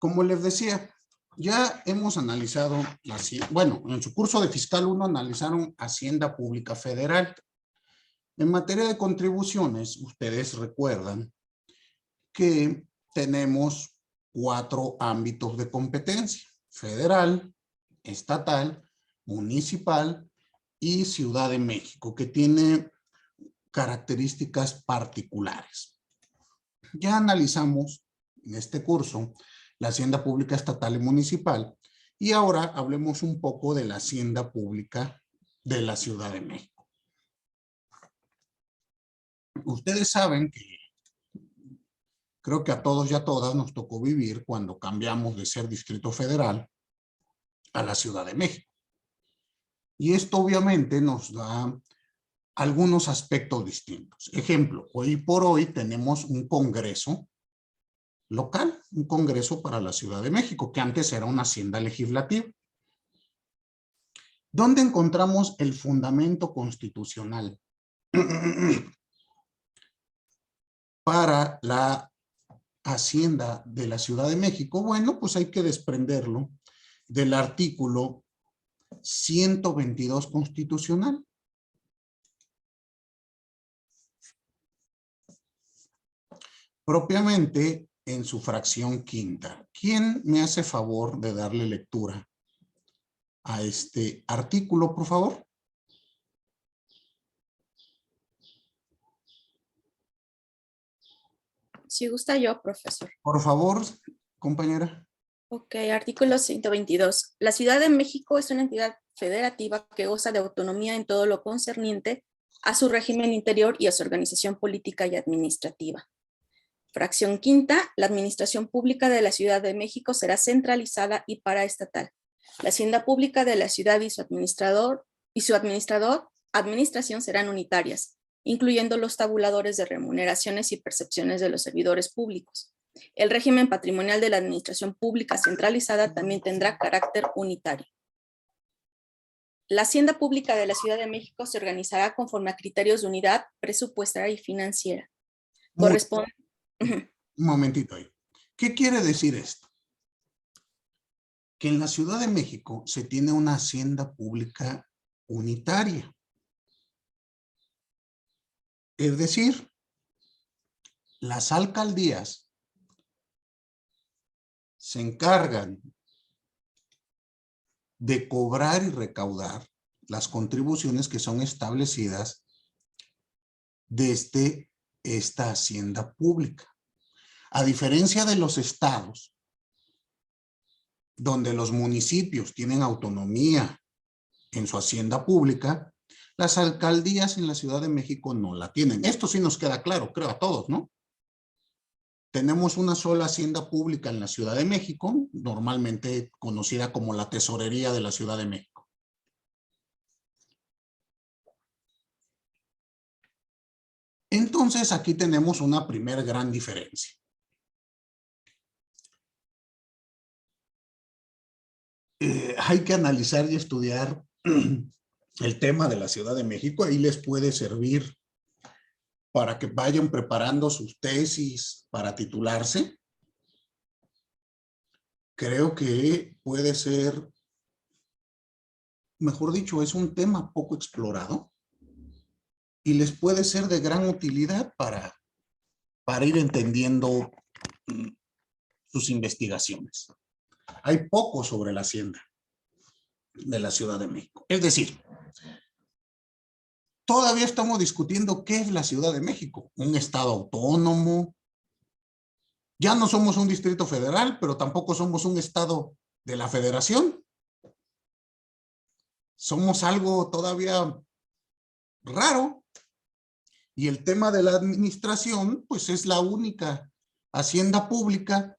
Como les decía, ya hemos analizado, bueno, en su curso de Fiscal 1 analizaron Hacienda Pública Federal. En materia de contribuciones, ustedes recuerdan que tenemos 4 ámbitos de competencia: federal, estatal, municipal y Ciudad de México, que tiene características particulares. Ya analizamos en este curso la hacienda pública estatal y municipal, y ahora hablemos un poco de la hacienda pública de la Ciudad de México. Ustedes saben que creo que a todos y a todas nos tocó vivir cuando cambiamos de ser Distrito Federal a la Ciudad de México. Y esto obviamente nos da algunos aspectos distintos. Ejemplo, hoy por hoy tenemos un congreso local, un congreso para la Ciudad de México, que antes era una hacienda legislativa. ¿Dónde encontramos el fundamento constitucional para la hacienda de la Ciudad de México? Bueno, pues hay que desprenderlo del artículo 122 constitucional. Propiamente en su fracción quinta. ¿Quién me hace favor de darle lectura a este artículo, por favor? Si gusta yo, profesor. Por favor, compañera. Ok, artículo 122. La Ciudad de México es una entidad federativa que goza de autonomía en todo lo concerniente a su régimen interior y a su organización política y administrativa. Fracción quinta, la administración pública de la Ciudad de México será centralizada y paraestatal. La hacienda pública de la ciudad y su administración serán unitarias, incluyendo los tabuladores de remuneraciones y percepciones de los servidores públicos. El régimen patrimonial de la administración pública centralizada también tendrá carácter unitario. La hacienda pública de la Ciudad de México se organizará conforme a criterios de unidad presupuestaria y financiera. Corresponde. Un momentito ahí. ¿Qué quiere decir esto? Que en la Ciudad de México se tiene una hacienda pública unitaria. Es decir, las alcaldías se encargan de cobrar y recaudar las contribuciones que son establecidas desde esta hacienda pública. A diferencia de los estados, donde los municipios tienen autonomía en su hacienda pública, las alcaldías en la Ciudad de México no la tienen. Esto sí nos queda claro, creo a todos, ¿no? Tenemos una sola hacienda pública en la Ciudad de México, normalmente conocida como la Tesorería de la Ciudad de México. Entonces, aquí tenemos una primera gran diferencia. Hay que analizar y estudiar el tema de la Ciudad de México. Ahí les puede servir para que vayan preparando sus tesis para titularse. Creo que puede ser, mejor dicho, es un tema poco explorado y les puede ser de gran utilidad para ir entendiendo sus investigaciones. Hay poco sobre la hacienda de la Ciudad de México. Es decir, todavía estamos discutiendo qué es la Ciudad de México. Un estado autónomo. Ya no somos un distrito federal, pero tampoco somos un estado de la federación. Somos algo todavía raro. Y el tema de la administración, pues es la única hacienda pública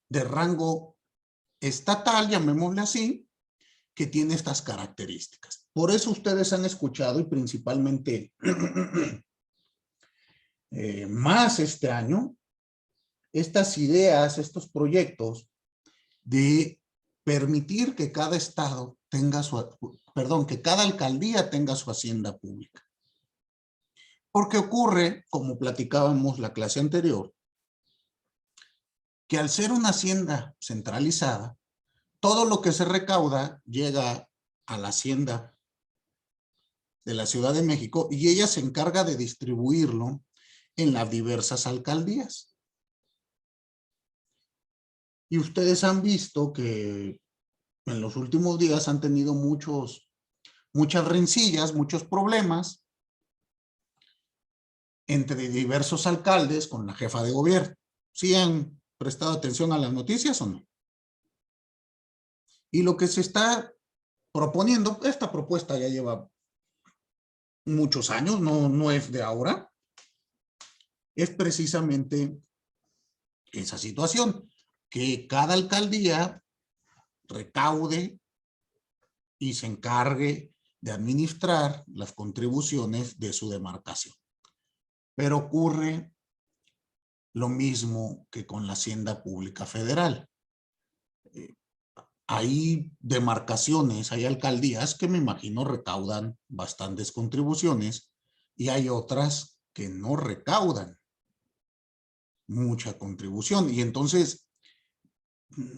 de rango estatal, llamémosle así, que tiene estas características. Por eso ustedes han escuchado, y principalmente más este año, estas ideas, estos proyectos de permitir que cada estado tenga que cada alcaldía tenga su hacienda pública. Porque ocurre, como platicábamos la clase anterior, que al ser una hacienda centralizada, todo lo que se recauda llega a la hacienda de la Ciudad de México y ella se encarga de distribuirlo en las diversas alcaldías. Y ustedes han visto que en los últimos días han tenido muchas rencillas, muchos problemas entre diversos alcaldes con la jefa de gobierno. ¿Sí han prestado atención a las noticias o no? Y lo que se está proponiendo, esta propuesta ya lleva muchos años, no es de ahora, es precisamente esa situación, que cada alcaldía recaude y se encargue de administrar las contribuciones de su demarcación. Pero ocurre lo mismo que con la Hacienda Pública Federal. Hay demarcaciones, hay alcaldías que me imagino recaudan bastantes contribuciones y hay otras que no recaudan mucha contribución. Y entonces,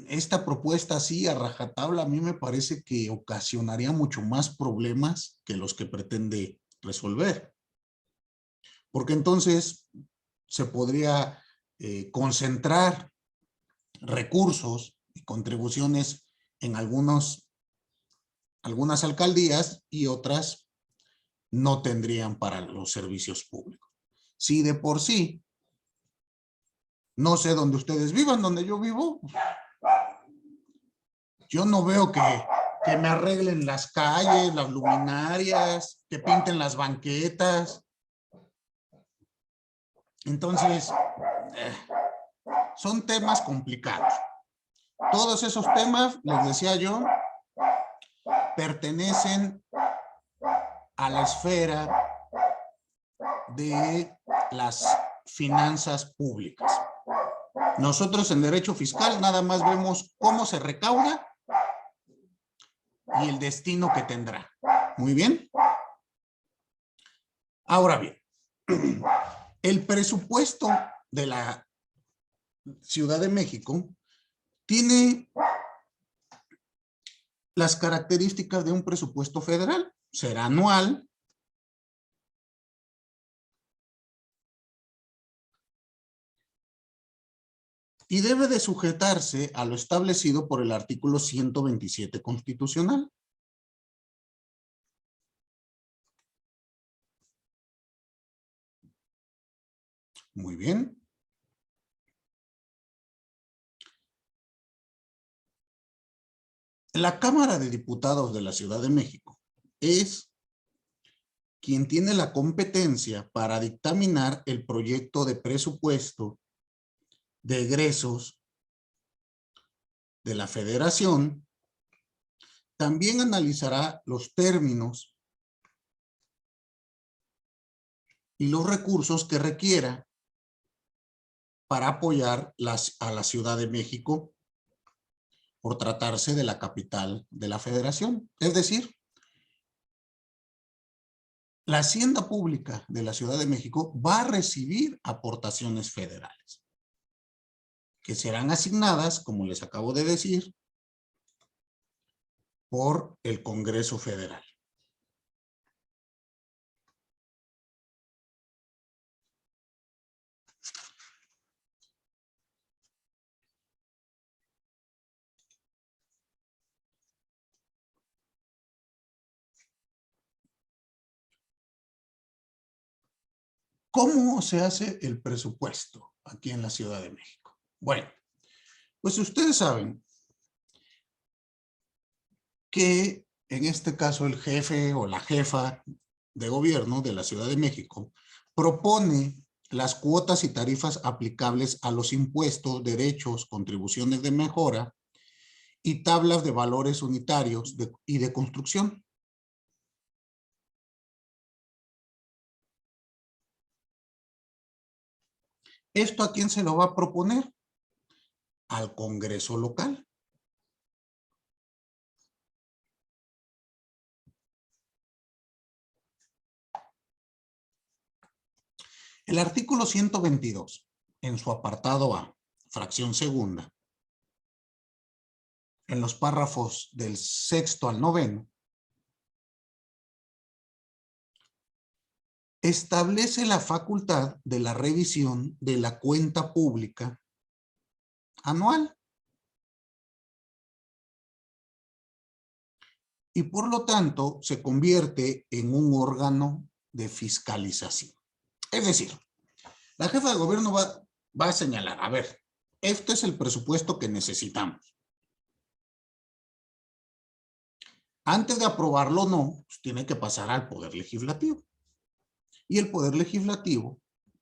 esta propuesta así a rajatabla a mí me parece que ocasionaría mucho más problemas que los que pretende resolver. Porque entonces se podría concentrar recursos y contribuciones en algunas alcaldías y otras no tendrían para los servicios públicos. Si de por sí, no sé dónde ustedes vivan, donde yo vivo, yo no veo que me arreglen las calles, las luminarias, que pinten las banquetas. Entonces, son temas complicados. Todos esos temas, les decía yo, pertenecen a la esfera de las finanzas públicas. Nosotros en derecho fiscal nada más vemos cómo se recauda y el destino que tendrá. Muy bien. Ahora bien, el presupuesto de la Ciudad de México tiene las características de un presupuesto federal. Será anual. Y debe de sujetarse a lo establecido por el artículo 127 constitucional. Muy bien. La Cámara de Diputados de la Ciudad de México es quien tiene la competencia para dictaminar el proyecto de presupuesto de egresos de la Federación. También analizará los términos y los recursos que requiera para apoyar a la Ciudad de México por tratarse de la capital de la Federación. Es decir, la Hacienda Pública de la Ciudad de México va a recibir aportaciones federales que serán asignadas, como les acabo de decir, por el Congreso Federal. ¿Cómo se hace el presupuesto aquí en la Ciudad de México? Bueno, pues ustedes saben que en este caso el jefe o la jefa de gobierno de la Ciudad de México propone las cuotas y tarifas aplicables a los impuestos, derechos, contribuciones de mejora y tablas de valores unitarios y de construcción. ¿Esto a quién se lo va a proponer? Al Congreso local. El artículo 122, en su apartado A, fracción segunda, en los párrafos del 6º al 9º, establece la facultad de la revisión de la cuenta pública anual. Y por lo tanto se convierte en un órgano de fiscalización. Es decir, la jefa de gobierno va a señalar, a ver, este es el presupuesto que necesitamos. Antes de aprobarlo o no, pues tiene que pasar al Poder Legislativo. Y el Poder Legislativo,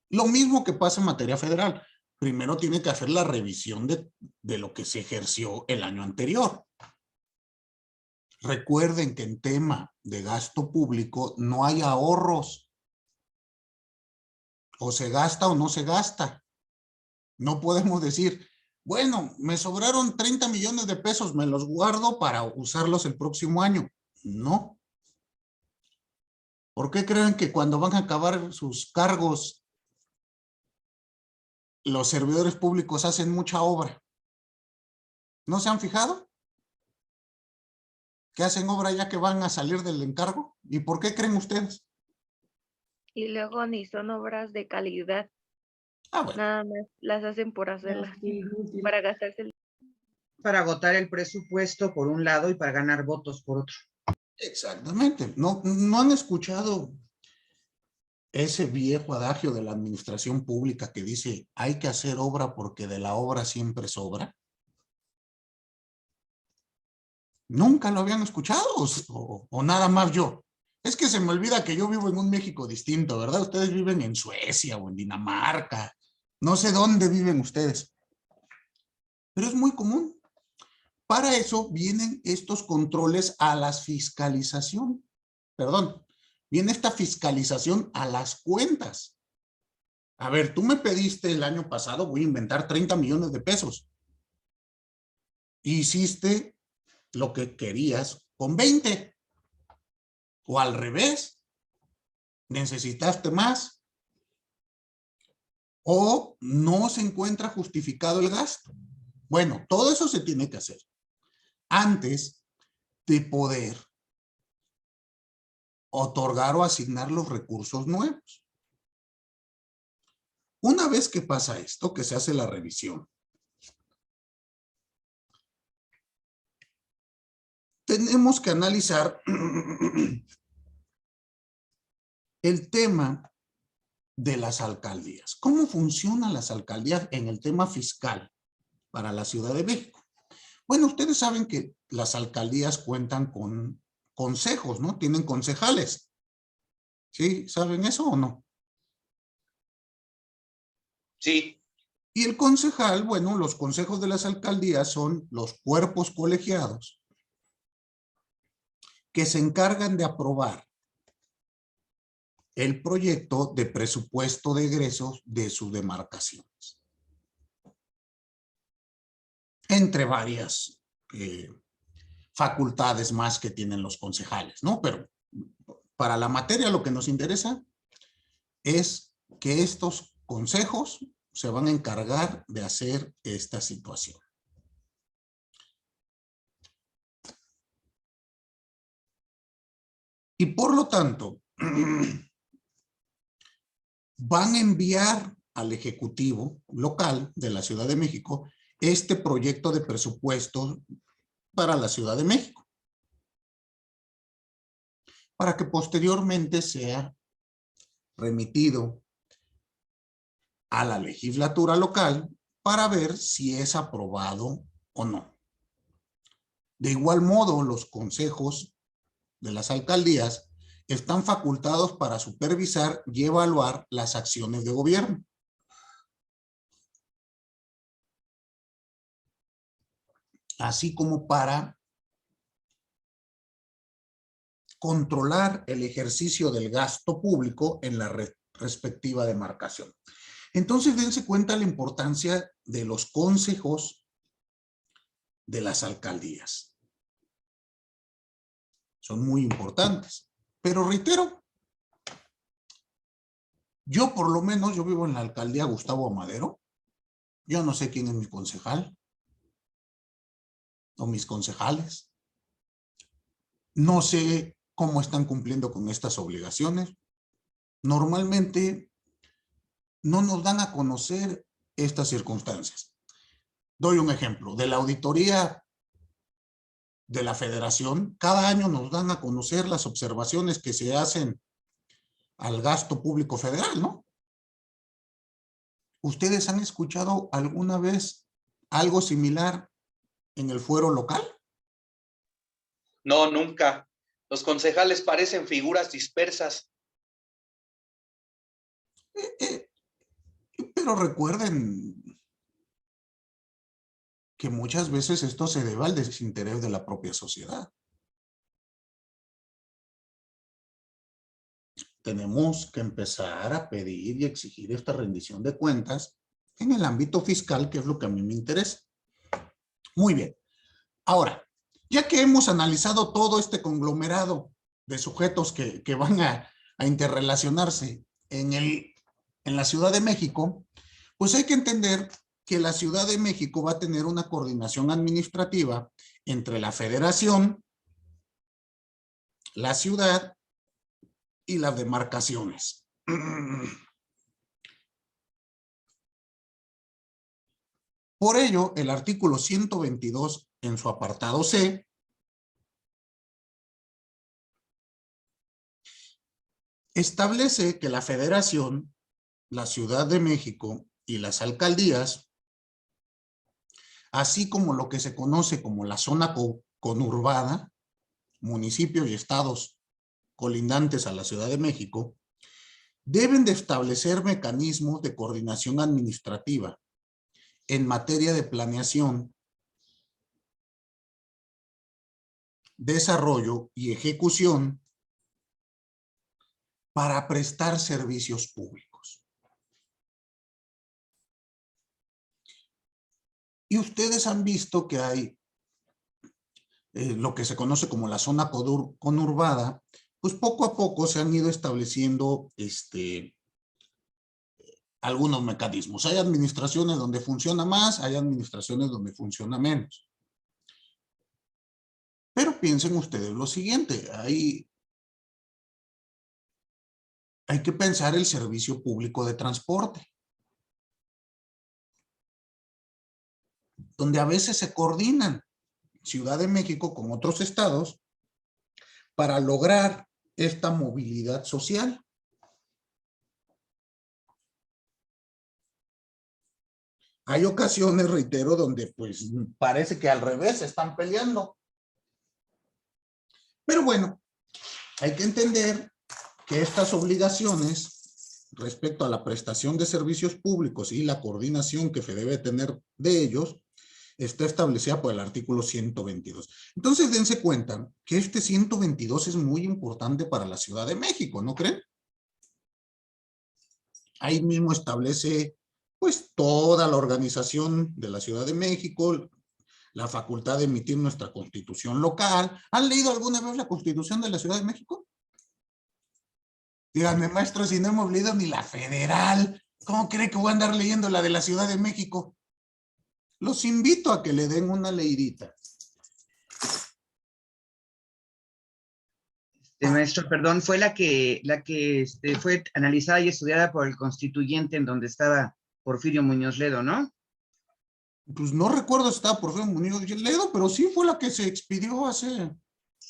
lo mismo que pasa en materia federal, primero tiene que hacer la revisión de lo que se ejerció el año anterior. Recuerden que en tema de gasto público no hay ahorros. O se gasta o no se gasta. No podemos decir, bueno, me sobraron 30 millones de pesos, me los guardo para usarlos el próximo año. No. ¿Por qué creen que cuando van a acabar sus cargos, los servidores públicos hacen mucha obra? ¿No se han fijado? Que hacen obra ya que van a salir del encargo. ¿Y por qué creen ustedes? Y luego ni son obras de calidad, Ah, bueno. nada más las hacen por hacerlas, para gastarse el... Para agotar el presupuesto por un lado y para ganar votos por otro. Exactamente. ¿No han escuchado ese viejo adagio de la administración pública que dice hay que hacer obra porque de la obra siempre sobra? ¿Nunca lo habían escuchado o nada más yo? Es que se me olvida que yo vivo en un México distinto, ¿verdad? Ustedes viven en Suecia o en Dinamarca. No sé dónde viven ustedes. Pero es muy común. Para eso vienen estos controles a la fiscalización. Perdón, viene esta fiscalización a las cuentas. A ver, tú me pediste el año pasado, voy a inventar 30 millones de pesos. Hiciste lo que querías con 20. O al revés, necesitaste más. O no se encuentra justificado el gasto. Bueno, todo eso se tiene que hacer antes de poder otorgar o asignar los recursos nuevos. Una vez que pasa esto, que se hace la revisión, tenemos que analizar el tema de las alcaldías. ¿Cómo funcionan las alcaldías en el tema fiscal para la Ciudad de México? Bueno, ustedes saben que las alcaldías cuentan con consejos, ¿no? Tienen concejales. ¿Sí? ¿Saben eso o no? Sí. Y el concejal, bueno, los consejos de las alcaldías son los cuerpos colegiados que se encargan de aprobar el proyecto de presupuesto de egresos de sus demarcaciones. Entre varias facultades más que tienen los concejales, ¿no? Pero para la materia lo que nos interesa es que estos consejos se van a encargar de hacer esta situación. Y por lo tanto, van a enviar al Ejecutivo local de la Ciudad de México este proyecto de presupuesto para la Ciudad de México, para que posteriormente sea remitido a la legislatura local para ver si es aprobado o no. De igual modo, los consejos de las alcaldías están facultados para supervisar y evaluar las acciones de gobierno. Así como para controlar el ejercicio del gasto público en la respectiva demarcación. Entonces, dense cuenta la importancia de los consejos de las alcaldías. Son muy importantes. Pero reitero, yo por lo menos, yo vivo en la alcaldía Gustavo Amadero Yo no sé quién es mi concejal o mis concejales. No sé cómo están cumpliendo con estas obligaciones. Normalmente no nos dan a conocer estas circunstancias. Doy un ejemplo. De la auditoría de la Federación, cada año nos dan a conocer las observaciones que se hacen al gasto público federal, ¿no? ¿Ustedes han escuchado alguna vez algo similar en el fuero local? No, nunca. Los concejales parecen figuras dispersas. Pero recuerden que muchas veces esto se debe al desinterés de la propia sociedad. Tenemos que empezar a pedir y exigir esta rendición de cuentas en el ámbito fiscal, que es lo que a mí me interesa. Muy bien. Ahora, ya que hemos analizado todo este conglomerado de sujetos que van a interrelacionarse en la Ciudad de México, pues hay que entender que la Ciudad de México va a tener una coordinación administrativa entre la Federación, la ciudad y las demarcaciones. Por ello, el artículo 122 en su apartado C establece que la Federación, la Ciudad de México y las alcaldías, así como lo que se conoce como la zona conurbada, municipios y estados colindantes a la Ciudad de México, deben de establecer mecanismos de coordinación administrativa en materia de planeación, desarrollo y ejecución para prestar servicios públicos. Y ustedes han visto que hay lo que se conoce como la zona conurbada, pues poco a poco se han ido estableciendo algunos mecanismos. Hay administraciones donde funciona más, hay administraciones donde funciona menos. Pero piensen ustedes lo siguiente, hay que pensar el servicio público de transporte, donde a veces se coordinan Ciudad de México con otros estados para lograr esta movilidad social. Hay ocasiones, reitero, donde pues parece que al revés se están peleando. Pero bueno, hay que entender que estas obligaciones respecto a la prestación de servicios públicos y la coordinación que se debe tener de ellos está establecida por el artículo 122. Entonces dense cuenta que este 122 es muy importante para la Ciudad de México, ¿no creen? Ahí mismo establece pues toda la organización de la Ciudad de México, la facultad de emitir nuestra constitución local. ¿Han leído alguna vez la constitución de la Ciudad de México? Díganme, maestro, si no hemos leído ni la federal, ¿cómo cree que voy a andar leyendo la de la Ciudad de México? Los invito a que le den una leidita. Maestro, perdón, fue la que fue analizada y estudiada por el constituyente en donde estaba Porfirio Muñoz Ledo, ¿no? Pues no recuerdo si estaba Porfirio Muñoz Ledo, pero sí fue la que se expidió hace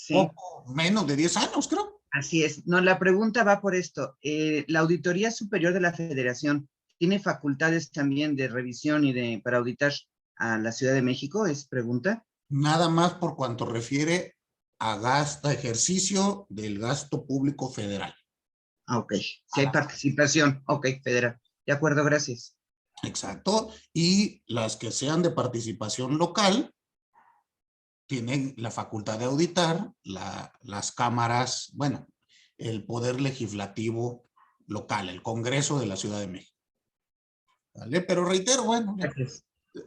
poco menos de 10 años, creo. Así es. No, la pregunta va por esto. ¿La Auditoría Superior de la Federación tiene facultades también de revisión y para auditar a la Ciudad de México? Es pregunta. Nada más por cuanto refiere a ejercicio del gasto público federal. Ok, si hay participación. Ok, federal. De acuerdo, gracias. Exacto. Y las que sean de participación local tienen la facultad de auditar las cámaras, bueno, el poder legislativo local, el Congreso de la Ciudad de México. ¿Vale? Pero reitero, bueno,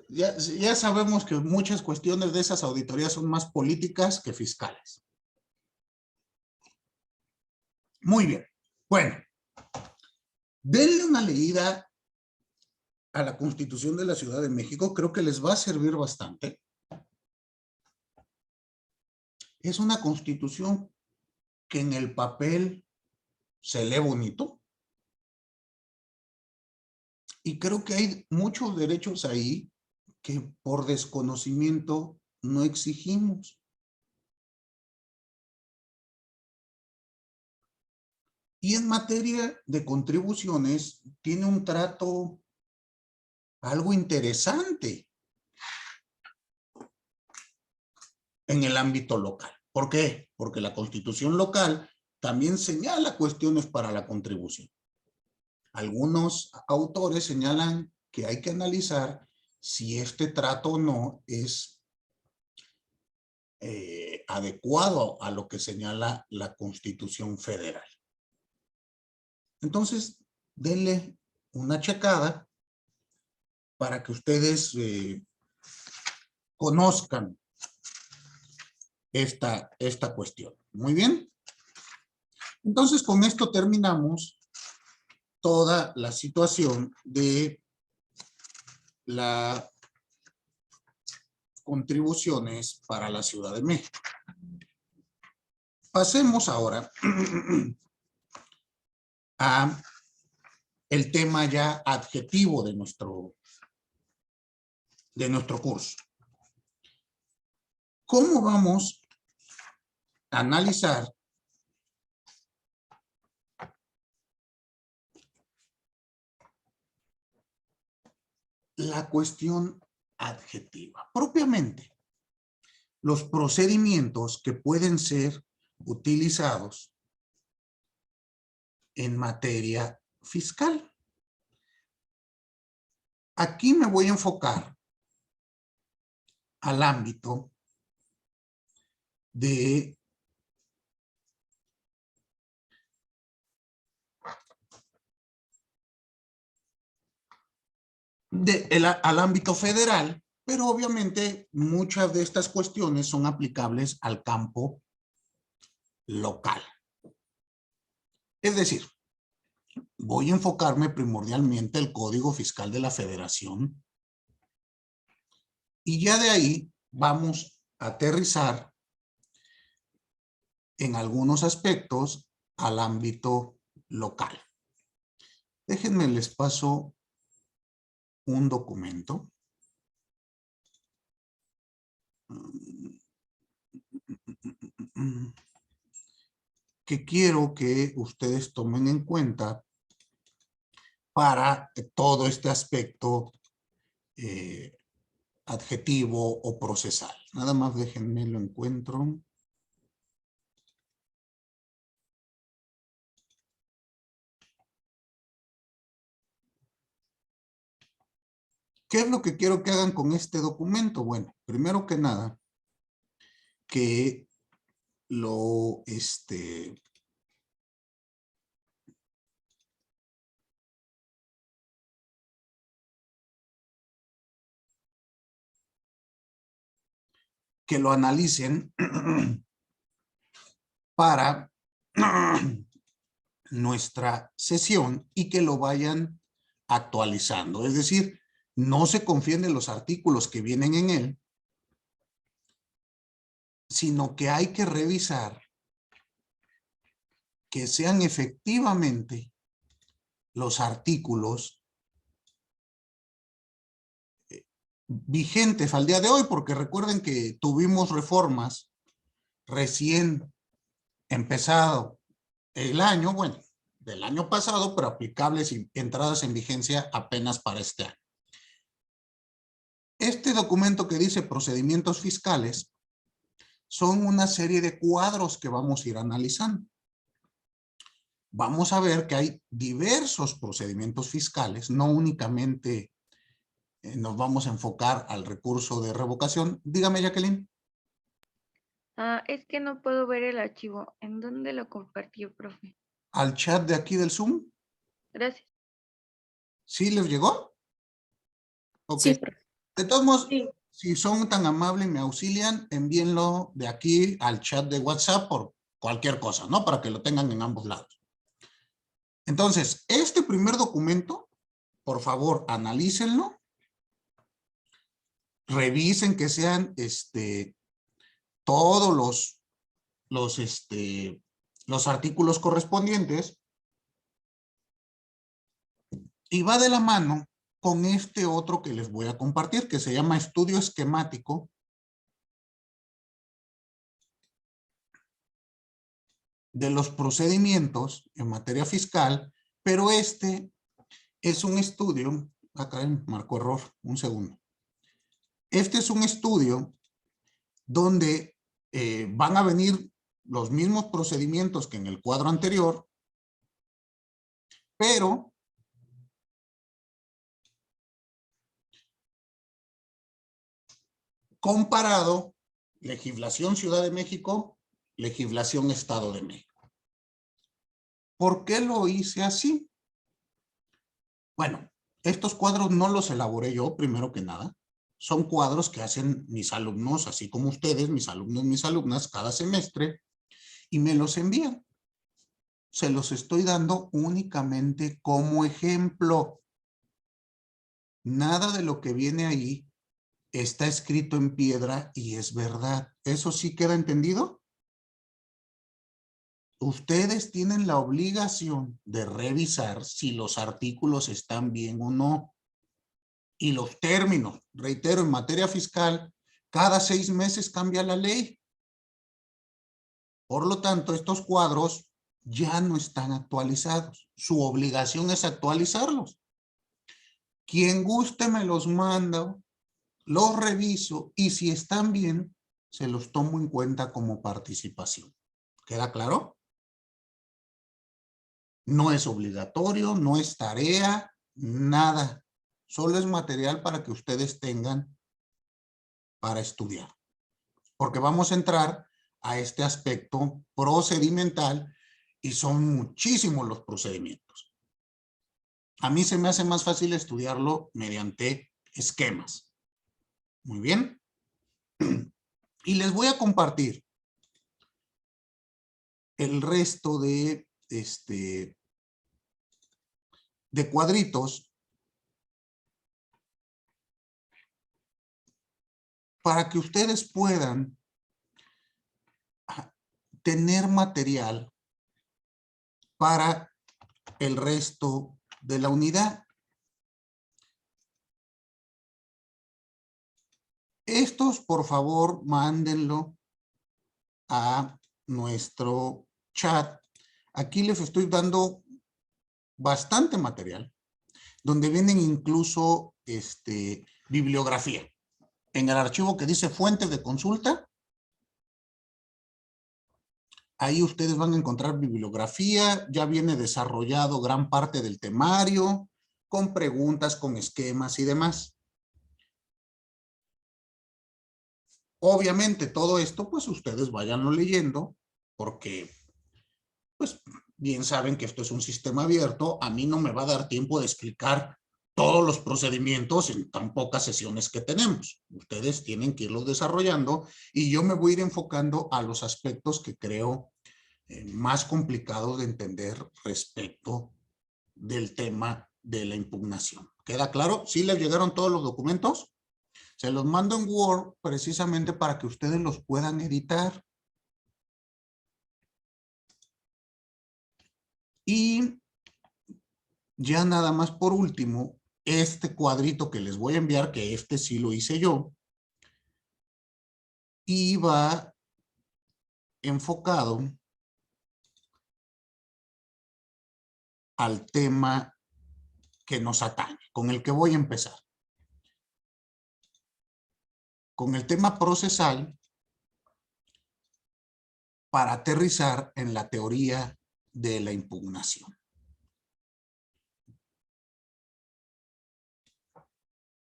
ya sabemos que muchas cuestiones de esas auditorías son más políticas que fiscales. Muy bien. Bueno, denle una leída a la Constitución de la Ciudad de México, creo que les va a servir bastante. Es una Constitución que en el papel se lee bonito. Y creo que hay muchos derechos ahí que por desconocimiento no exigimos. Y en materia de contribuciones tiene un trato algo interesante en el ámbito local. ¿Por qué? Porque la Constitución local también señala cuestiones para la contribución. Algunos autores señalan que hay que analizar si este trato o no es adecuado a lo que señala la Constitución Federal. Entonces, denle una checada para que ustedes conozcan esta cuestión. Muy bien. Entonces, con esto terminamos toda la situación de las contribuciones para la Ciudad de México. Pasemos ahora a el tema ya adjetivo de nuestro curso. ¿Cómo vamos a analizar la cuestión adjetiva? Propiamente, los procedimientos que pueden ser utilizados en materia fiscal. Aquí me voy a enfocar al ámbito de al ámbito federal, pero obviamente muchas de estas cuestiones son aplicables al campo local. Es decir, voy a enfocarme primordialmente el Código Fiscal de la Federación y ya de ahí vamos a aterrizar en algunos aspectos al ámbito local. Déjenme les paso un documento que quiero que ustedes tomen en cuenta para todo este aspecto adjetivo o procesal. Nada más déjenme lo encuentro. ¿Qué es lo que quiero que hagan con este documento? Bueno, primero que nada, que lo analicen para nuestra sesión y que lo vayan actualizando. Es decir, no se confíen en los artículos que vienen en él, sino que hay que revisar que sean efectivamente los artículos vigentes al día de hoy, porque recuerden que tuvimos reformas recién empezado el año, bueno, del año pasado, pero aplicables y entradas en vigencia apenas para este año. Este documento que dice procedimientos fiscales son una serie de cuadros que vamos a ir analizando. Vamos a ver que hay diversos procedimientos fiscales, no únicamente nos vamos a enfocar al recurso de revocación. Dígame, Jacqueline. Es que no puedo ver el archivo. ¿En dónde lo compartió, profe? Al chat de aquí del Zoom. Gracias. ¿Sí les llegó? Ok. Sí, profe. De todos modos, Sí. si son tan amables y me auxilian, envíenlo de aquí al chat de WhatsApp por cualquier cosa, ¿no? Para que lo tengan en ambos lados. Entonces, este primer documento por favor, analícenlo. Revisen que sean todos los artículos correspondientes. Y va de la mano con este otro que les voy a compartir, que se llama estudio esquemático de los procedimientos en materia fiscal, pero este es un estudio, acá marcó error, un segundo. Este es un estudio donde van a venir los mismos procedimientos que en el cuadro anterior, pero comparado legislación Ciudad de México, legislación Estado de México. ¿Por qué lo hice así? Bueno, estos cuadros no los elaboré yo, primero que nada. Son cuadros que hacen mis alumnos, así como ustedes, mis alumnos, mis alumnas, cada semestre, y me los envían. Se los estoy dando únicamente como ejemplo. Nada de lo que viene ahí está escrito en piedra y es verdad. ¿Eso sí queda entendido? Ustedes tienen la obligación de revisar si los artículos están bien o no. Y los términos, reitero, en materia fiscal, cada 6 meses cambia la ley. Por lo tanto, estos cuadros ya no están actualizados. Su obligación es actualizarlos. Quien guste me los manda, los reviso y si están bien, se los tomo en cuenta como participación. ¿Queda claro? No es obligatorio, no es tarea, nada. Solo es material para que ustedes tengan para estudiar. Porque vamos a entrar a este aspecto procedimental y son muchísimos los procedimientos. A mí se me hace más fácil estudiarlo mediante esquemas. Muy bien. Y les voy a compartir el resto de cuadritos para que ustedes puedan tener material para el resto de la unidad. Estos, por favor, mándenlo a nuestro chat. Aquí les estoy dando bastante material, donde vienen incluso bibliografía. En el archivo que dice fuentes de consulta, ahí ustedes van a encontrar bibliografía, ya viene desarrollado gran parte del temario, con preguntas, con esquemas y demás. Obviamente todo esto, pues ustedes váyanlo leyendo, porque pues bien saben que esto es un sistema abierto, a mí no me va a dar tiempo de explicar todos los procedimientos en tan pocas sesiones que tenemos. Ustedes tienen que irlos desarrollando y yo me voy a ir enfocando a los aspectos que creo más complicados de entender respecto del tema de la impugnación. ¿Queda claro? ¿Sí les llegaron todos los documentos? Se los mando en Word precisamente para que ustedes los puedan editar. Y ya nada más por último, este cuadrito que les voy a enviar, que este sí lo hice yo, y va enfocado al tema que nos atañe, con el que voy a empezar. Con el tema procesal, para aterrizar en la teoría de la impugnación.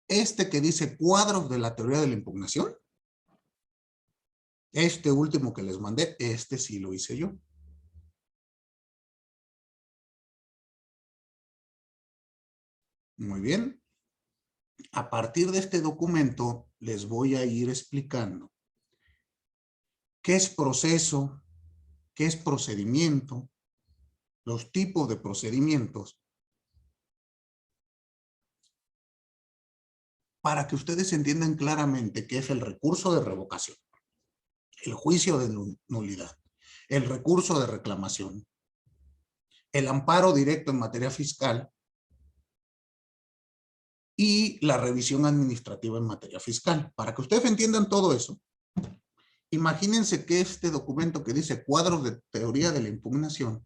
Este que dice cuadros de la teoría de la impugnación, este último que les mandé, este sí lo hice yo. Muy bien. A partir de este documento les voy a ir explicando qué es proceso, qué es procedimiento, los tipos de procedimientos para que ustedes entiendan claramente qué es el recurso de revocación, el juicio de nulidad, el recurso de reclamación, el amparo directo en materia fiscal y la revisión administrativa en materia fiscal. Para que ustedes entiendan todo eso, imagínense que este documento que dice cuadros de teoría de la impugnación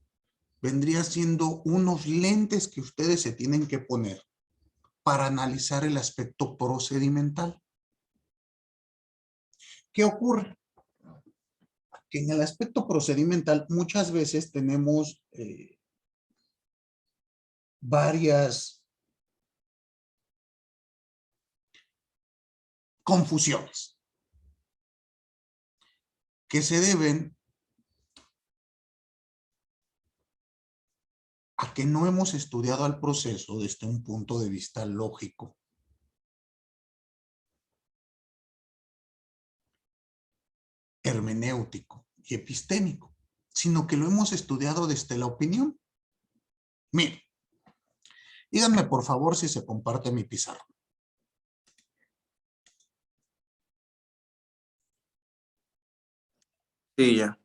vendría siendo unos lentes que ustedes se tienen que poner para analizar el aspecto procedimental. ¿Qué ocurre? Que en el aspecto procedimental muchas veces tenemos varias confusiones que se deben a que no hemos estudiado al proceso desde un punto de vista lógico. Hermenéutico y epistémico, sino que lo hemos estudiado desde la opinión. Miren, díganme por favor si se comparte mi pizarra. Sí, ya.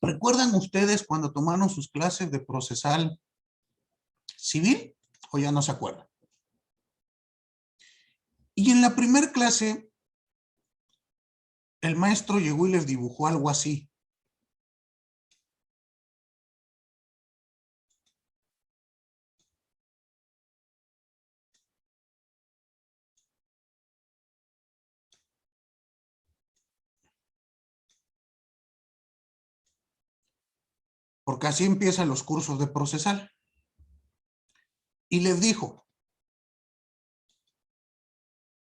¿Recuerdan ustedes cuando tomaron sus clases de procesal civil o ya no se acuerdan? Y en la primera clase, el maestro llegó y les dibujó algo así. Porque así empiezan los cursos de procesal. Y les dijo,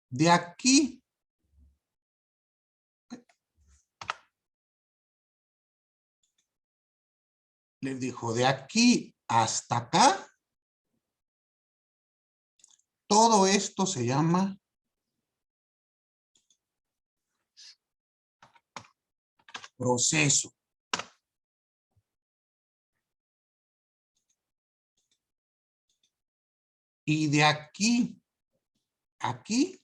de aquí les dijo, de aquí hasta acá, todo esto se llama proceso. Y de aquí a aquí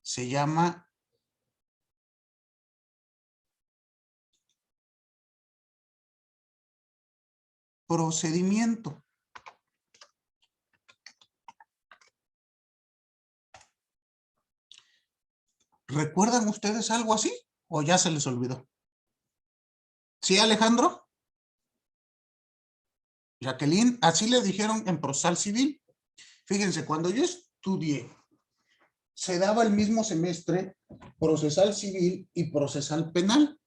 se llama procedimiento. ¿Recuerdan ustedes algo así? ¿O ya se les olvidó? ¿Sí, Alejandro? Jacqueline, así le dijeron en procesal civil. Fíjense, cuando yo estudié, se daba el mismo semestre procesal civil y procesal penal.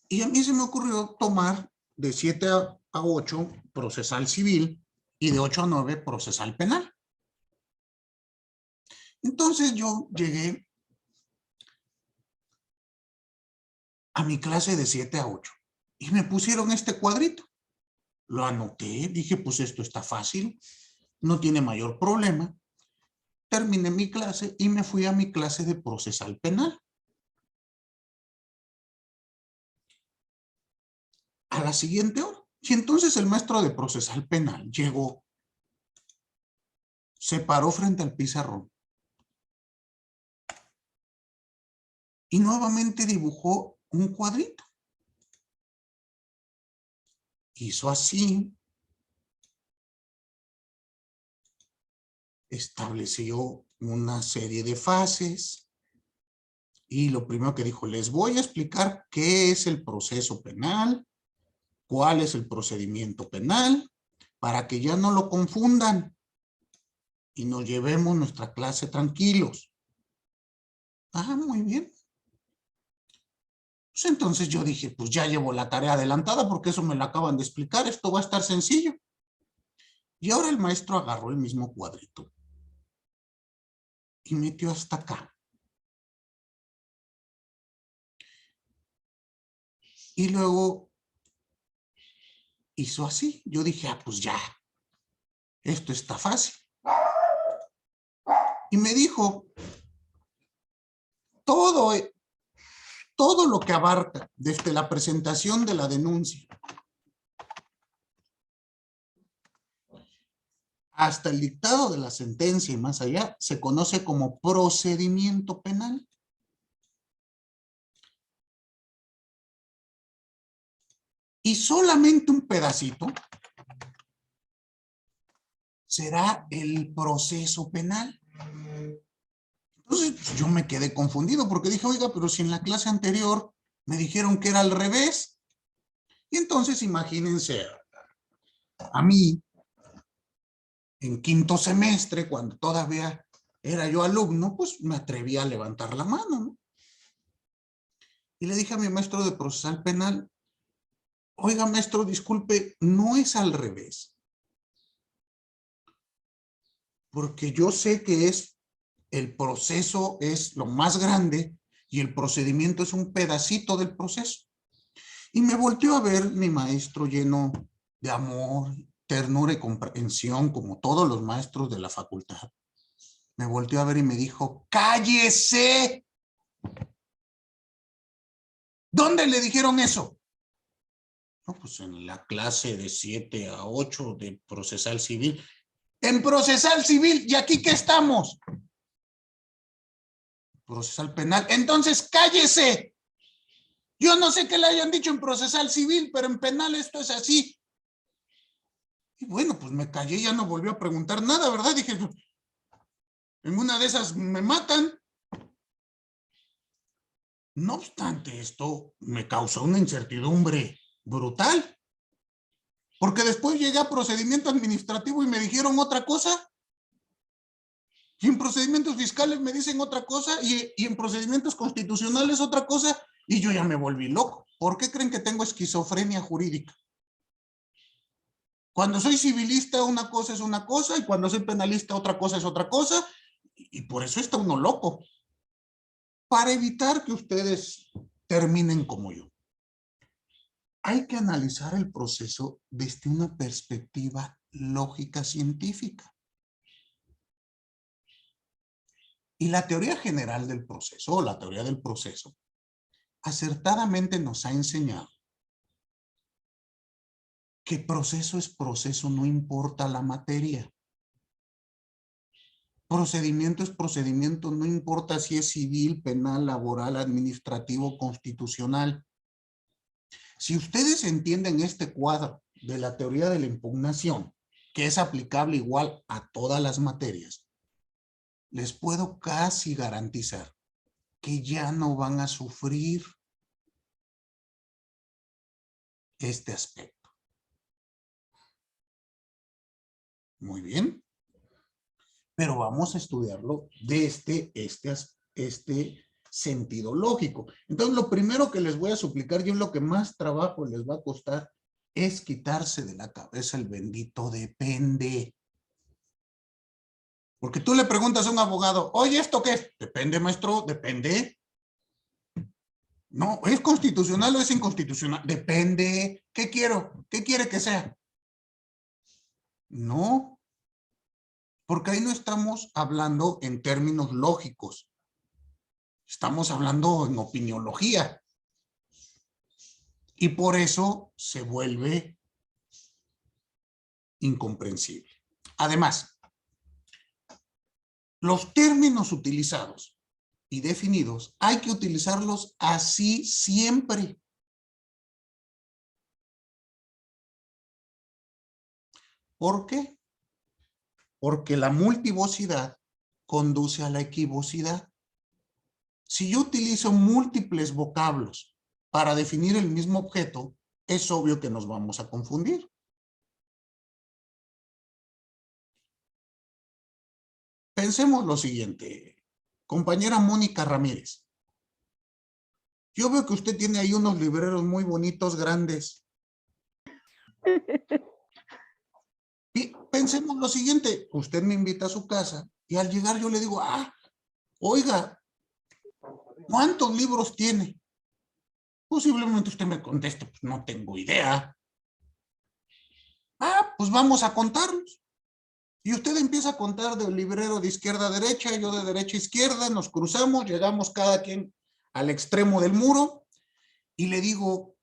Y a mí se me ocurrió tomar de 7 a 8 procesal civil y de 8 a 9 procesal penal. Entonces yo llegué a mi clase de 7 a 8 y me pusieron este cuadrito. Lo anoté, dije, pues esto está fácil, no tiene mayor problema. Terminé mi clase y me fui a mi clase de procesal penal. A la siguiente hora. Y entonces el maestro de procesal penal llegó, se paró frente al pizarrón y nuevamente dibujó un cuadrito. Hizo así, estableció una serie de fases y lo primero que dijo, les voy a explicar qué es el proceso penal, cuál es el procedimiento penal, para que ya no lo confundan y nos llevemos nuestra clase tranquilos. Ah, muy bien. Pues entonces yo dije, pues ya llevo la tarea adelantada porque eso me lo acaban de explicar, esto va a estar sencillo. Y ahora el maestro agarró el mismo cuadrito y metió hasta acá. Y luego hizo así. Yo dije, ah, pues ya, esto está fácil. Y me dijo, todo lo que abarca desde la presentación de la denuncia hasta el dictado de la sentencia y más allá, se conoce como procedimiento penal. Y solamente un pedacito será el proceso penal. Entonces pues, yo me quedé confundido porque dije, oiga, pero si en la clase anterior me dijeron que era al revés. Y entonces imagínense a mí, en quinto semestre, cuando todavía era yo alumno, pues me atreví a levantar la mano, ¿no? Y le dije a mi maestro de procesal penal, oiga, maestro, disculpe, no es al revés. Porque yo sé que el proceso es lo más grande y el procedimiento es un pedacito del proceso. Y me volteó a ver mi maestro lleno de amor, ternura y comprensión, como todos los maestros de la facultad. Me volteó a ver y me dijo, ¡cállese! ¿Dónde le dijeron eso? No, pues en la clase de 7 a 8 de procesal civil. En procesal civil, ¿y aquí qué estamos? Procesal penal. Entonces, cállese. Yo no sé qué le hayan dicho en procesal civil, pero en penal esto es así. Y bueno, pues me callé y ya no volvió a preguntar nada, ¿verdad? Dije, en una de esas me matan. No obstante, esto me causó una incertidumbre brutal. Porque después llegué a procedimiento administrativo y me dijeron otra cosa. Y en procedimientos fiscales me dicen otra cosa y en procedimientos constitucionales otra cosa y yo ya me volví loco. ¿Por qué creen que tengo esquizofrenia jurídica? Cuando soy civilista una cosa es una cosa y cuando soy penalista otra cosa es otra cosa y por eso está uno loco. Para evitar que ustedes terminen como yo. Hay que analizar el proceso desde una perspectiva lógica científica. Y la teoría general del proceso, o la teoría del proceso, acertadamente nos ha enseñado que proceso es proceso, no importa la materia. Procedimiento es procedimiento, no importa si es civil, penal, laboral, administrativo, constitucional. Si ustedes entienden este cuadro de la teoría de la impugnación, que es aplicable igual a todas las materias, les puedo casi garantizar que ya no van a sufrir este aspecto. Muy bien. Pero vamos a estudiarlo desde este sentido lógico. Entonces, lo primero que les voy a suplicar, y lo que más trabajo les va a costar, es quitarse de la cabeza el bendito depende. Porque tú le preguntas a un abogado, oye, ¿esto qué es? Depende, maestro, depende. No, ¿es constitucional o es inconstitucional? Depende. ¿Qué quiero? ¿Qué quiere que sea? No, porque ahí no estamos hablando en términos lógicos. Estamos hablando en opiniología. Y por eso se vuelve incomprensible. Además, los términos utilizados y definidos hay que utilizarlos así siempre. ¿Por qué? Porque la multivocidad conduce a la equivocidad. Si yo utilizo múltiples vocablos para definir el mismo objeto, es obvio que nos vamos a confundir. Pensemos lo siguiente, compañera Mónica Ramírez. Yo veo que usted tiene ahí unos libreros muy bonitos, grandes. Y pensemos lo siguiente, usted me invita a su casa y al llegar yo le digo, oiga, ¿cuántos libros tiene? Posiblemente usted me conteste, pues no tengo idea. Pues vamos a contarlos. Y usted empieza a contar del librero de izquierda a derecha, yo de derecha a izquierda, nos cruzamos, llegamos cada quien al extremo del muro y le digo,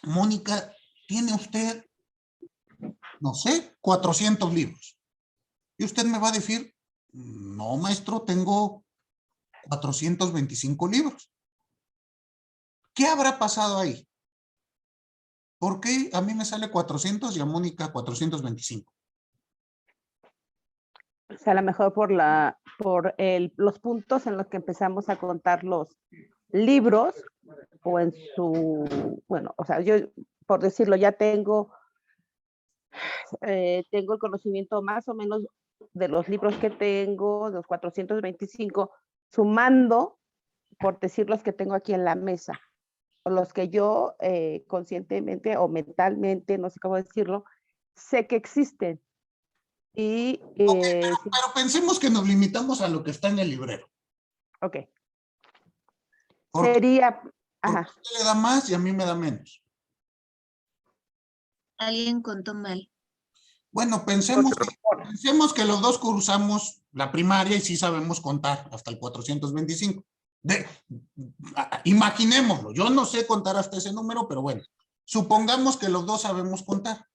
Mónica, ¿tiene usted, no sé, 400 libros? Y usted me va a decir, no, maestro, tengo 425 libros. ¿Qué habrá pasado ahí? ¿Por qué a mí me sale 400 y a Mónica 425? O sea, a lo mejor por los puntos en los que empezamos a contar los libros o en su, bueno, o sea, yo, por decirlo, ya tengo el conocimiento más o menos de los libros que tengo, de los 425, sumando, por decir, los que tengo aquí en la mesa, o los que yo conscientemente o mentalmente, no sé cómo decirlo, sé que existen. Y, Ok, pero pensemos que nos limitamos a lo que está en el librero. ok. ¿Por qué? Sería, Porque ajá, a usted le da más y a mí me da menos. Alguien contó mal. Bueno, pensemos que los dos cursamos la primaria y sí sabemos contar hasta el 425. Imaginémoslo, yo no sé contar hasta ese número, pero bueno, supongamos que los dos sabemos contar.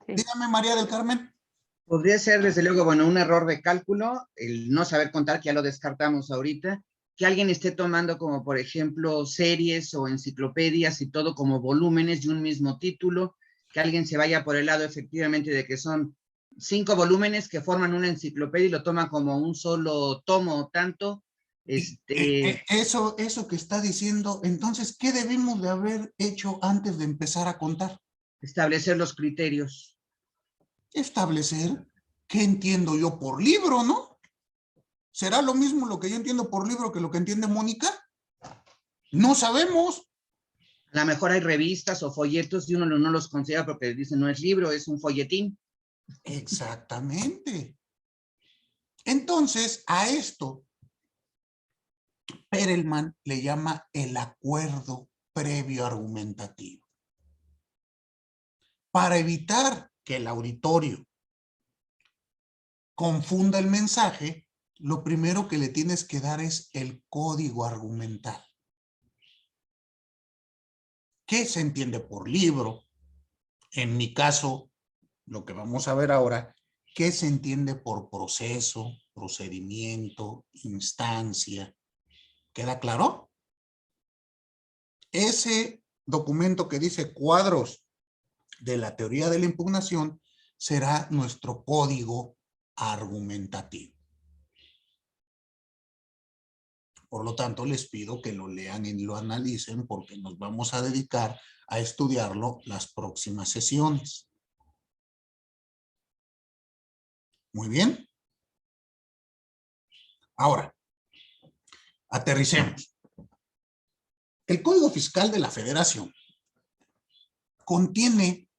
sí. Dígame, María del Carmen. Podría ser, desde luego, bueno, un error de cálculo, el no saber contar, que ya lo descartamos ahorita, que alguien esté tomando como, por ejemplo, series o enciclopedias y todo como volúmenes de un mismo título, que alguien se vaya por el lado efectivamente de que son 5 volúmenes que forman una enciclopedia y lo toma como un solo tomo o tanto. Eso que está diciendo, entonces, ¿qué debimos de haber hecho antes de empezar a contar? Establecer los criterios. Establecer qué entiendo yo por libro, ¿no? ¿Será lo mismo lo que yo entiendo por libro que lo que entiende Mónica? No sabemos. A lo mejor hay revistas o folletos y uno no los considera porque dicen no es libro, es un folletín. Exactamente. Entonces, a esto, Perelman le llama el acuerdo previo argumentativo. Para evitar que el auditorio confunda el mensaje, lo primero que le tienes que dar es el código argumental. ¿Qué se entiende por libro? En mi caso, lo que vamos a ver ahora, ¿qué se entiende por proceso, procedimiento, instancia? ¿Queda claro? Ese documento que dice cuadros de la teoría de la impugnación será nuestro código argumentativo. Por lo tanto, les pido que lo lean y lo analicen porque nos vamos a dedicar a estudiarlo las próximas sesiones. Muy bien. Ahora, aterricemos. El Código Fiscal de la Federación contiene,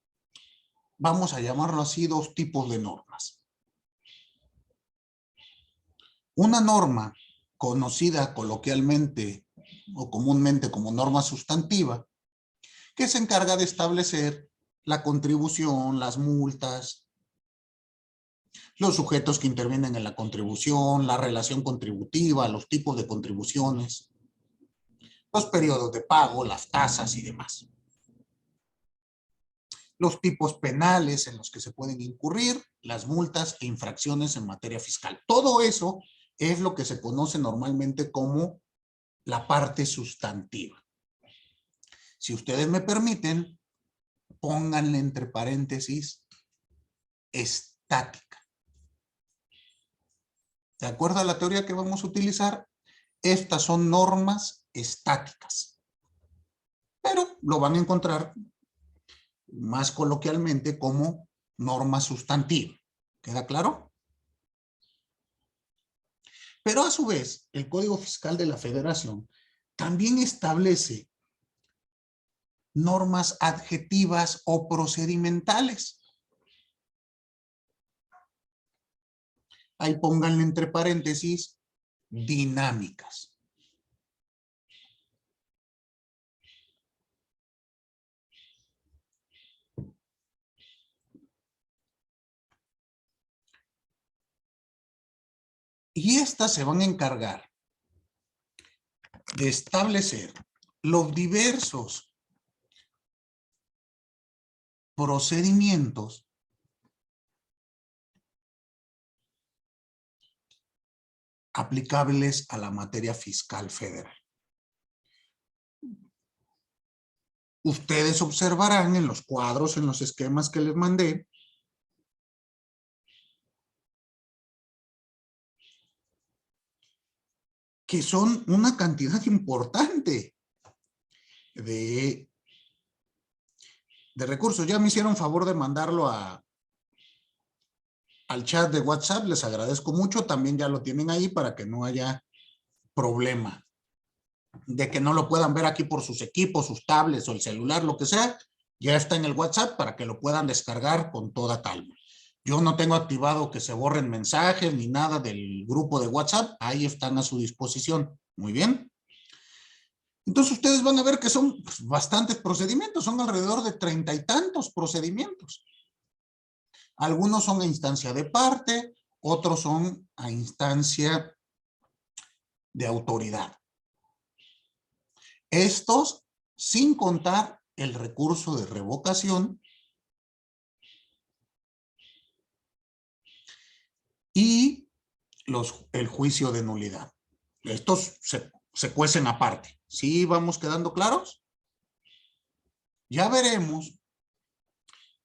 vamos a llamarlo así, dos tipos de normas. Una norma conocida coloquialmente o comúnmente como norma sustantiva, que se encarga de establecer la contribución, las multas, los sujetos que intervienen en la contribución, la relación contributiva, los tipos de contribuciones, los periodos de pago, las tasas y demás. Los tipos penales en los que se pueden incurrir, las multas e infracciones en materia fiscal. Todo eso es lo que se conoce normalmente como la parte sustantiva. Si ustedes me permiten, pónganle entre paréntesis estática. De acuerdo a la teoría que vamos a utilizar, estas son normas estáticas. Pero lo van a encontrar más coloquialmente como norma sustantiva. ¿Queda claro? Pero a su vez, el Código Fiscal de la Federación también establece normas adjetivas o procedimentales. Ahí pónganle entre paréntesis dinámicas. Y estas se van a encargar de establecer los diversos procedimientos aplicables a la materia fiscal federal. Ustedes observarán en los cuadros, en los esquemas que les mandé, que son una cantidad importante de recursos. Ya me hicieron favor de mandarlo al chat de WhatsApp, les agradezco mucho, también ya lo tienen ahí para que no haya problema de que no lo puedan ver aquí por sus equipos, sus tablets o el celular, lo que sea, ya está en el WhatsApp para que lo puedan descargar con toda calma. Yo no tengo activado que se borren mensajes ni nada del grupo de WhatsApp, ahí están a su disposición. Muy bien. Entonces ustedes van a ver que son bastantes procedimientos, son alrededor de 30 y tantos procedimientos. Algunos son a instancia de parte, otros son a instancia de autoridad. Estos sin contar el recurso de revocación y el juicio de nulidad. Estos se cuecen aparte. ¿Sí vamos quedando claros? Ya veremos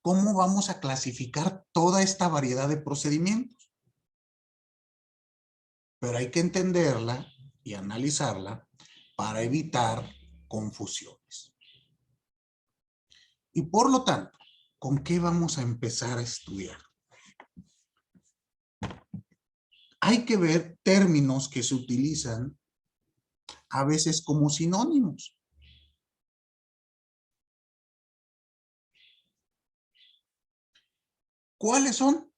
cómo vamos a clasificar toda esta variedad de procedimientos. Pero hay que entenderla y analizarla para evitar confusiones. Y por lo tanto, ¿con qué vamos a empezar a estudiar? Hay que ver términos que se utilizan a veces como sinónimos. ¿Cuáles son?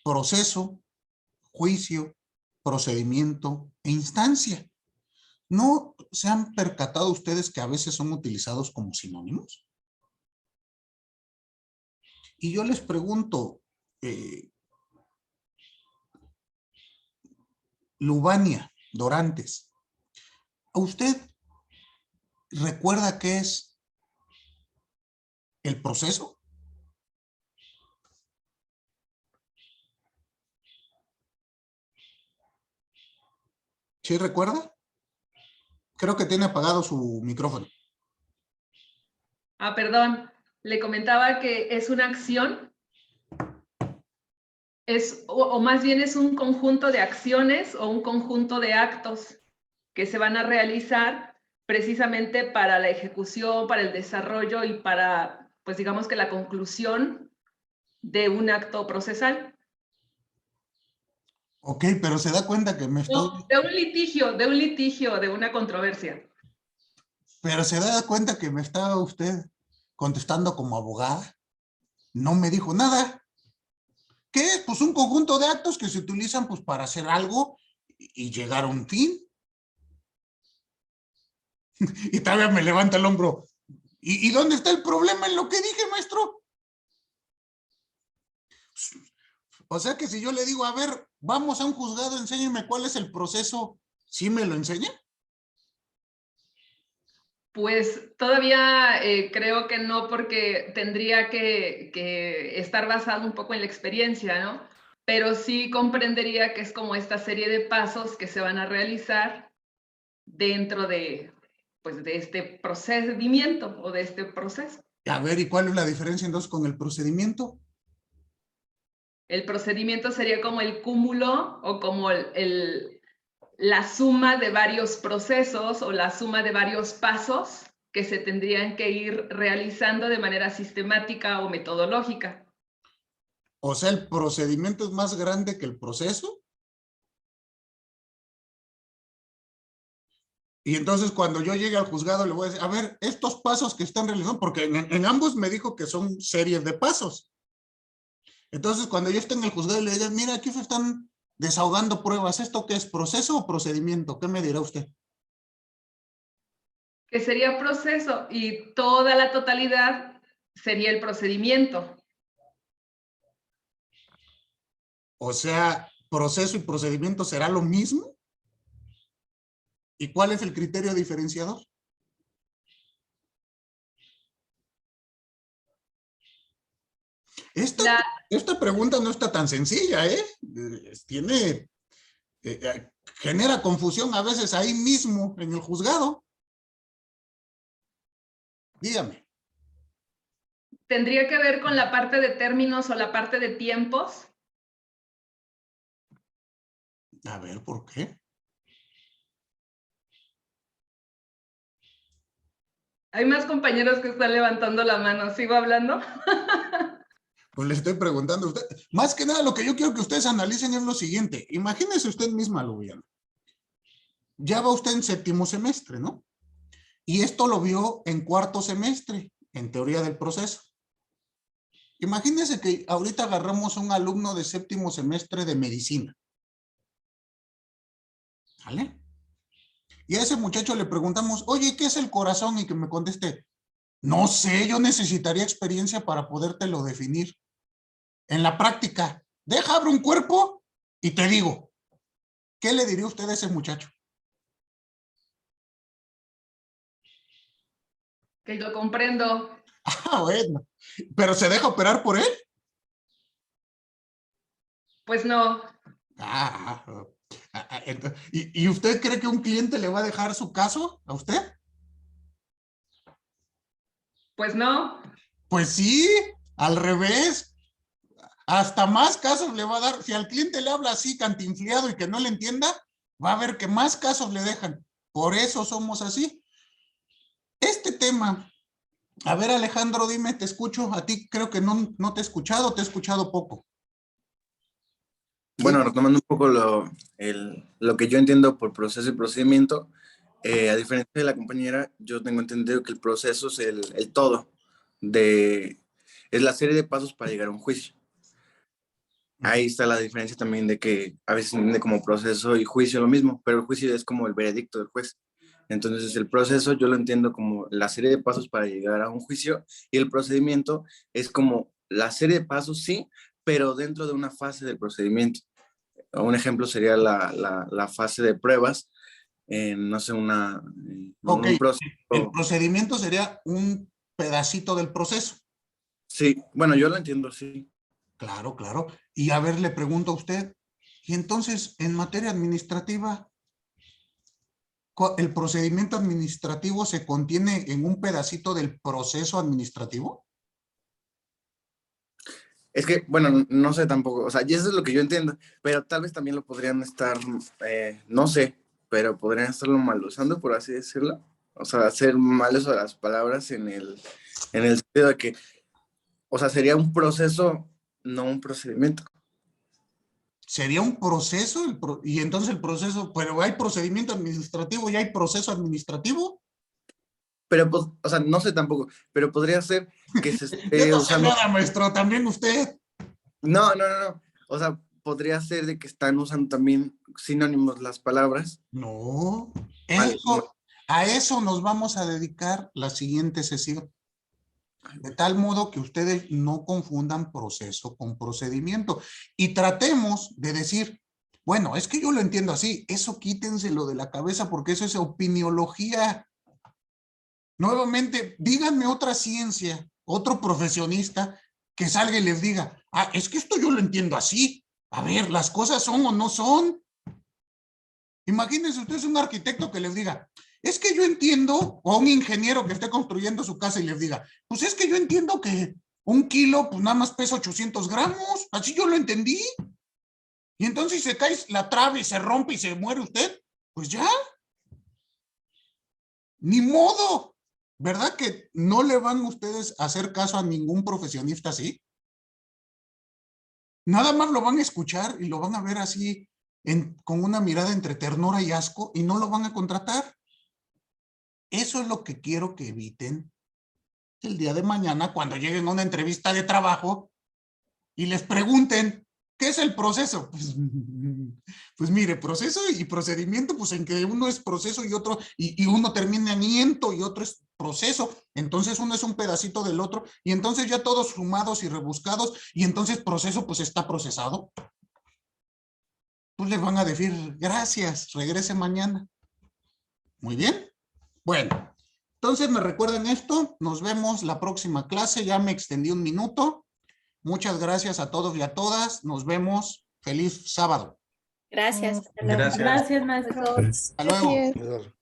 Proceso, juicio, procedimiento e instancia. ¿No se han percatado ustedes que a veces son utilizados como sinónimos? Y yo les pregunto, Lubania Dorantes, ¿a usted recuerda qué es el proceso? ¿Sí recuerda? Creo que tiene apagado su micrófono. Ah, perdón. Le comentaba que es una acción, o más bien es un conjunto de acciones o un conjunto de actos que se van a realizar precisamente para la ejecución, para el desarrollo y para, pues digamos que la conclusión de un acto procesal. Ok, pero se da cuenta que me estoy... No, de un litigio, de una controversia. Pero se da cuenta que me estaba usted contestando como abogada. No me dijo nada. ¿Qué es? Pues un conjunto de actos que se utilizan pues para hacer algo y llegar a un fin. Y todavía me levanta el hombro. ¿Y dónde está el problema en lo que dije, maestro? O sea que si yo le digo, a ver, vamos a un juzgado, enséñeme cuál es el proceso, ¿sí me lo enseña? Pues todavía creo que no, porque tendría que estar basado un poco en la experiencia, ¿no? Pero sí comprendería que es como esta serie de pasos que se van a realizar dentro de, pues, de este procedimiento o de este proceso. A ver, ¿y cuál es la diferencia entonces con el procedimiento? El procedimiento sería como el cúmulo o como la suma de varios procesos o la suma de varios pasos que se tendrían que ir realizando de manera sistemática o metodológica. O sea, ¿el procedimiento es más grande que el proceso? Y entonces cuando yo llegue al juzgado le voy a decir, a ver, estos pasos que están realizando, porque en ambos me dijo que son series de pasos. Entonces cuando yo esté en el juzgado y le diga, mira, aquí se están desahogando pruebas, ¿esto qué es? ¿Proceso o procedimiento? ¿Qué me dirá usted? Que sería proceso y toda la totalidad sería el procedimiento. O sea, ¿proceso y procedimiento será lo mismo? ¿Y cuál es el criterio diferenciador? Esta pregunta no está tan sencilla, ¿eh? Genera confusión a veces ahí mismo en el juzgado. Dígame. ¿Tendría que ver con la parte de términos o la parte de tiempos? A ver, ¿por qué? Hay más compañeros que están levantando la mano. ¿Sigo hablando? Pues le estoy preguntando a usted. Más que nada, lo que yo quiero que ustedes analicen es lo siguiente. Imagínese usted misma, Lubiana. Ya va usted en 7º semestre, ¿no? Y esto lo vio en 4º semestre, en teoría del proceso. Imagínese que ahorita agarramos a un alumno de 7º semestre de medicina. ¿Vale? Y a ese muchacho le preguntamos, oye, ¿qué es el corazón? Y que me conteste, no sé, yo necesitaría experiencia para podértelo definir. En la práctica, deja abrir un cuerpo y te digo, ¿qué le diría usted a ese muchacho? Que lo comprendo. Ah, bueno, ¿pero se deja operar por él? Pues no. ¿Y usted cree que un cliente le va a dejar su caso a usted? Pues no. Pues sí, al revés. Hasta más casos le va a dar. Si al cliente le habla así cantinfleado y que no le entienda, va a ver que más casos le dejan. Por eso somos así. Este tema, a ver Alejandro, dime, te escucho. A ti creo que no te he escuchado poco. Bueno, retomando un poco lo que yo entiendo por proceso y procedimiento, a diferencia de la compañera, yo tengo entendido que el proceso es el todo, es la serie de pasos para llegar a un juicio. Ahí está la diferencia también de que a veces se entiende como proceso y juicio lo mismo, pero el juicio es como el veredicto del juez. Entonces el proceso yo lo entiendo como la serie de pasos para llegar a un juicio y el procedimiento es como la serie de pasos, sí, pero dentro de una fase del procedimiento. Un ejemplo sería la fase de pruebas, no sé, Ok, un proceso. el procedimiento sería un pedacito del proceso. Sí, bueno, yo lo entiendo, sí. Claro, claro. Y a ver, le pregunto a usted, y entonces, en materia administrativa, ¿el procedimiento administrativo se contiene en un pedacito del proceso administrativo? Es que, bueno, no sé tampoco, o sea, y eso es lo que yo entiendo, pero tal vez también lo podrían estar, no sé, pero podrían estarlo mal usando, por así decirlo. O sea, hacer mal uso de las palabras en el sentido de que, o sea, sería un proceso, no un procedimiento. Sería un proceso, y entonces el proceso, pero hay procedimiento administrativo y hay proceso administrativo. Pero, pues, o sea, no sé tampoco, pero podría ser que se Yo esté no sé usando. nada, maestro, también usted. No. O sea, podría ser de que están usando también sinónimos las palabras. No, Vale, a eso nos vamos a dedicar la siguiente sesión. De tal modo que ustedes no confundan proceso con procedimiento. Y tratemos de decir, bueno, es que yo lo entiendo así. Eso quítenselo de la cabeza porque eso es opiniología. Nuevamente, díganme otra ciencia, otro profesionista que salga y les diga, ah, es que esto yo lo entiendo así. A ver, las cosas son o no son. Imagínense ustedes un arquitecto que les diga, es que yo entiendo, o un ingeniero que esté construyendo su casa y les diga, pues es que yo entiendo que 1 kilo, pues nada más pesa 800 gramos, así yo lo entendí. Y entonces si se cae la trave y se rompe y se muere usted, pues ya. Ni modo. ¿Verdad que no le van ustedes a hacer caso a ningún profesionista así? Nada más lo van a escuchar y lo van a ver así con una mirada entre ternura y asco y no lo van a contratar. Eso es lo que quiero que eviten el día de mañana cuando lleguen a una entrevista de trabajo y les pregunten, ¿qué es el proceso? Pues mire, proceso y procedimiento, pues en que uno es proceso y otro, y uno termina en iento y otro es proceso, entonces uno es un pedacito del otro, y entonces ya todos sumados y rebuscados, y entonces proceso pues está procesado. Pues le van a decir, gracias, regrese mañana. Muy bien. Bueno, entonces me recuerdan esto, nos vemos la próxima clase, ya me extendí 1 minuto. Muchas gracias a todos y a todas. Nos vemos. Feliz sábado. Gracias. Hasta luego. Gracias. Gracias, maestro. Hasta luego. Así es. Señor.